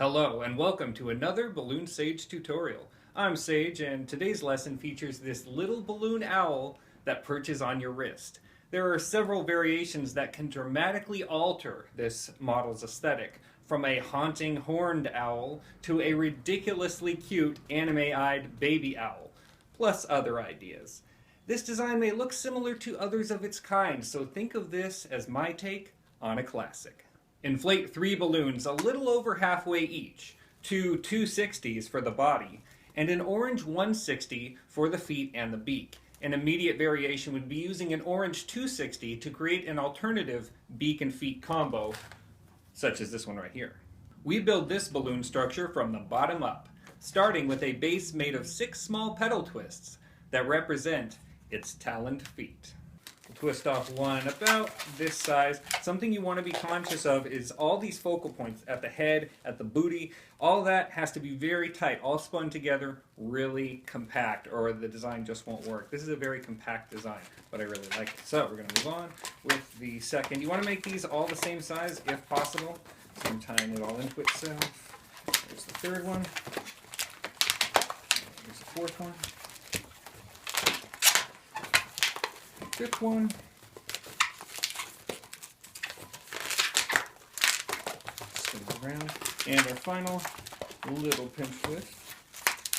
Hello and welcome to another Balloon Sage tutorial. I'm Sage and today's lesson features this little balloon owl that perches on your wrist. There are several variations that can dramatically alter this model's aesthetic, from a haunting horned owl to a ridiculously cute anime-eyed baby owl, plus other ideas. This design may look similar to others of its kind, so think of this as my take on a classic. Inflate 3 balloons a little over halfway each, two 260s for the body, and an orange 160 for the feet and the beak. An immediate variation would be using an orange 260 to create an alternative beak and feet combo, such as this one right here. We build this balloon structure from the bottom up, starting with a base made of 6 small petal twists that represent its taloned feet. Twist off one about this size. Something you want to be conscious of is all these focal points at the head, at the booty. All that has to be very tight, all spun together, really compact, or the design just won't work. This is a very compact design, but I really like it. So we're going to move on with the second. You want to make these all the same size if possible. So I'm tying it all into itself. There's the third one. There's the fourth one. Fifth one. Spin it around. And our final little pinch twist,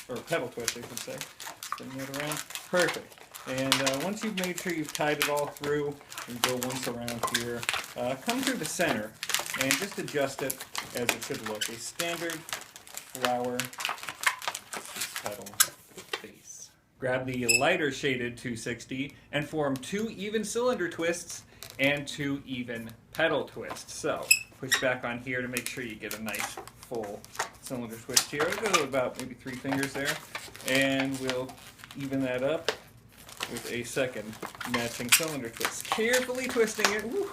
or petal twist I should say. Spin it around. Perfect. And once you've made sure you've tied it all through, you go once around here. Come through the center and just adjust it as it should look. A standard flower petal base. Grab the lighter shaded 260 and form 2 even cylinder twists and 2 even petal twists. So push back on here to make sure you get a nice full cylinder twist here. I'll go about maybe 3 fingers there, and we'll even that up with a second matching cylinder twist. Carefully twisting it. Woo.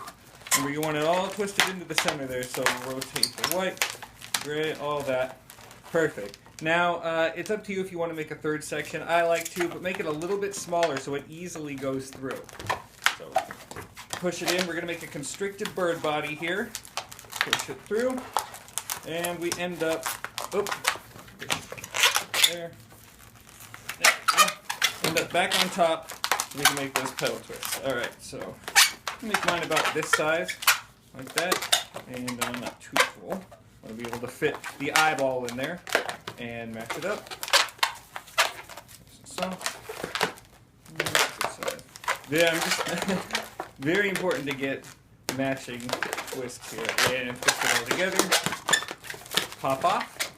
Remember, you want it all twisted into the center there, so rotate the white, gray, all that. Perfect. Now, it's up to you if you want to make a third section. I like to, but make it a little bit smaller so it easily goes through. So, push it in. We're going to make a constricted bird body here. Push it through, and we end up, there. End up back on top so we can make those petal twists. Alright, so, make mine about this size, like that, and not too full. I want to be able to fit the eyeball in there and match it up. So, yeah, I'm just very important to get matching twists here, and twist it all together. Pop off,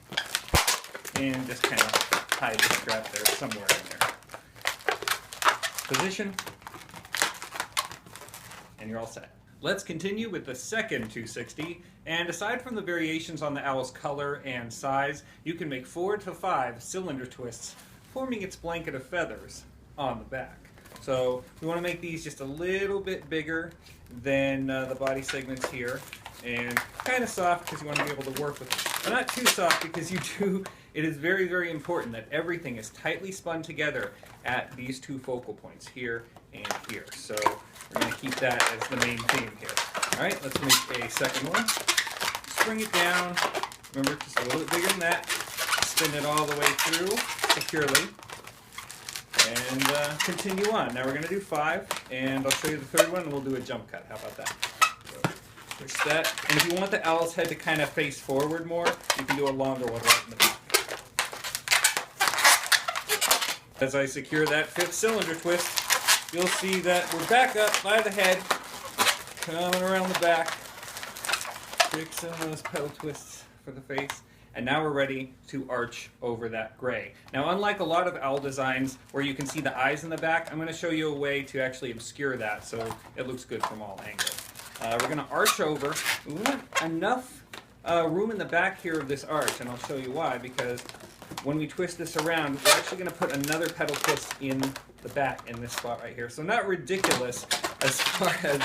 and just kind of hide the strap there somewhere in there. Position, and you're all set. Let's continue with the second 260, and aside from the variations on the owl's color and size, you can make 4 to 5 cylinder twists, forming its blanket of feathers on the back. So we want to make these just a little bit bigger than the body segments here, and kind of soft because you want to be able to work with it. But not too soft because it is very, very important that everything is tightly spun together at these 2 focal points, here and here. So we're going to keep that as the main theme here. Alright, let's make a second one. Just bring it down. Remember, just a little bit bigger than that. Spin it all the way through securely. And continue on. Now we're going to do 5, and I'll show you the third one, and we'll do a jump cut. How about that? So, push that. And if you want the owl's head to kind of face forward more, you can do a longer one right in the back. As I secure that 5th cylinder twist, you'll see that we're back up by the head, coming around the back, fixing those petal twists for the face, and now we're ready to arch over that gray. Now, unlike a lot of owl designs where you can see the eyes in the back, I'm going to show you a way to actually obscure that so it looks good from all angles. We're going to arch over. We want enough room in the back here of this arch, and I'll show you why, because when we twist this around, we're actually going to put another petal twist in the back in this spot right here. So not ridiculous as far as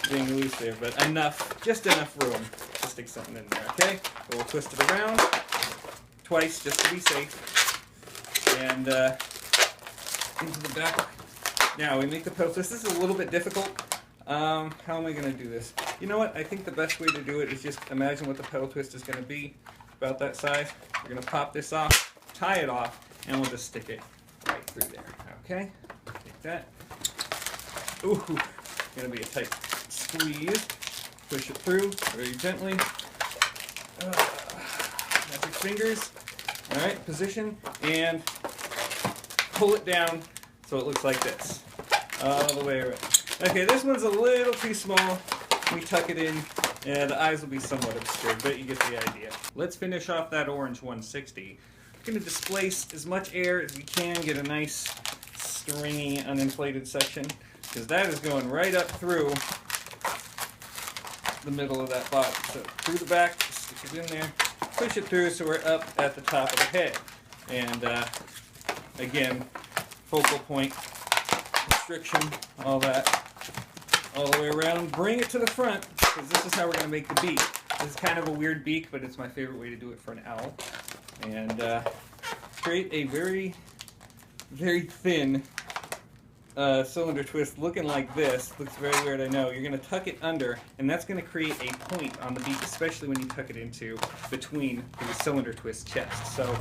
being loose there, but enough, just enough room to stick something in there, okay? So we'll twist it around twice just to be safe, and into the back. Now we make the petal twist. This is a little bit difficult. How am I going to do this? You know what? I think the best way to do it is just imagine what the petal twist is going to be. about that size. We're going to pop this off, tie it off, and we'll just stick it right through there. Okay, take that. Ooh, going to be a tight squeeze. Push it through very gently. Magic fingers. All right, position, and pull it down so it looks like this. All the way around. Okay, this one's a little too small. We tuck it in, and the eyes will be somewhat obscured, but you get the idea. Let's finish off that orange 160. We're going to displace as much air as we can, get a nice stringy, uninflated section, because that is going right up through the middle of that body. So through the back, stick it in there, push it through so we're up at the top of the head. And again, focal point, restriction, all that, all the way around. Bring it to the front, because this is how we're going to make the beak. This is kind of a weird beak, but it's my favorite way to do it for an owl. And create a very, very thin cylinder twist looking like this. Looks very weird, I know. You're going to tuck it under, and that's going to create a point on the beak, especially when you tuck it into between the cylinder twist chest. So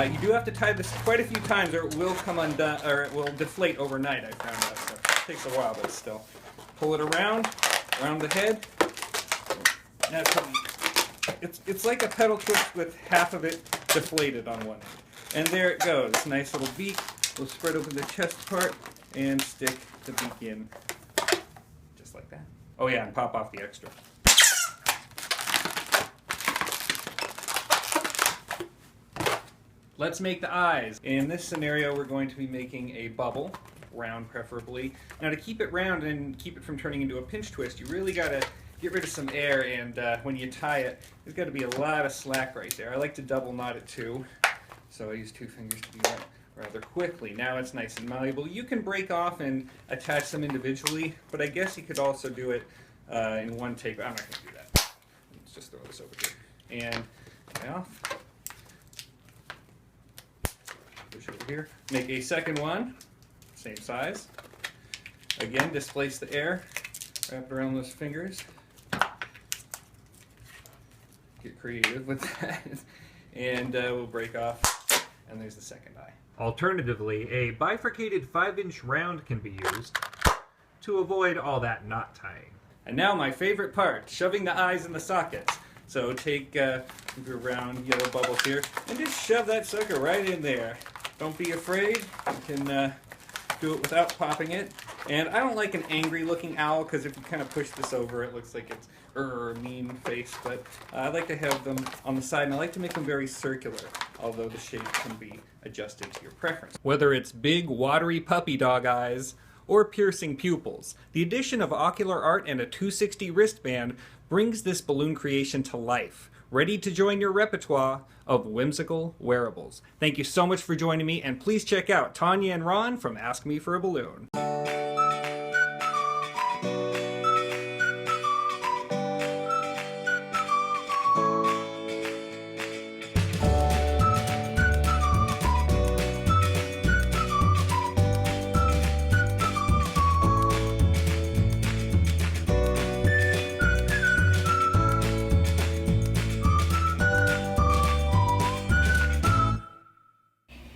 you do have to tie this quite a few times, or it will come undone, or it will deflate overnight, I found out. So it takes a while, but still. Pull it around the head. That's how it's like a pedal twist with half of it deflated on one end. And there it goes. Nice little beak. We'll spread open the chest part and stick the beak in just like that. Oh yeah, and pop off the extra. Let's make the eyes. In this scenario, we're going to be making a bubble, round preferably. Now to keep it round and keep it from turning into a pinch twist, you really got to get rid of some air, and when you tie it, there's got to be a lot of slack right there. I like to double knot it too, so I use 2 fingers to do that rather quickly. Now it's nice and malleable. You can break off and attach them individually, but I guess you could also do it in one take. I'm not going to do that. Let's just throw this over here. And tie off. Push over here. Make a second one, same size. Again, displace the air. Wrap it around those fingers. Get creative with that. And we'll break off. And there's the second eye. Alternatively, a bifurcated 5-inch round can be used to avoid all that knot tying. And now my favorite part, shoving the eyes in the sockets. So take your round yellow bubbles here and just shove that sucker right in there. Don't be afraid. You can do it without popping it. And I don't like an angry looking owl, because if you kind of push this over, it looks like it's mean face, but I like to have them on the side, and I like to make them very circular, although the shape can be adjusted to your preference. Whether it's big, watery puppy dog eyes or piercing pupils, the addition of ocular art and a 260 wristband brings this balloon creation to life, ready to join your repertoire of whimsical wearables. Thank you so much for joining me, and please check out Tanya and Ron from Ask Me for a Balloon.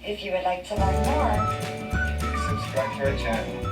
If you would like to learn more, please subscribe to our channel.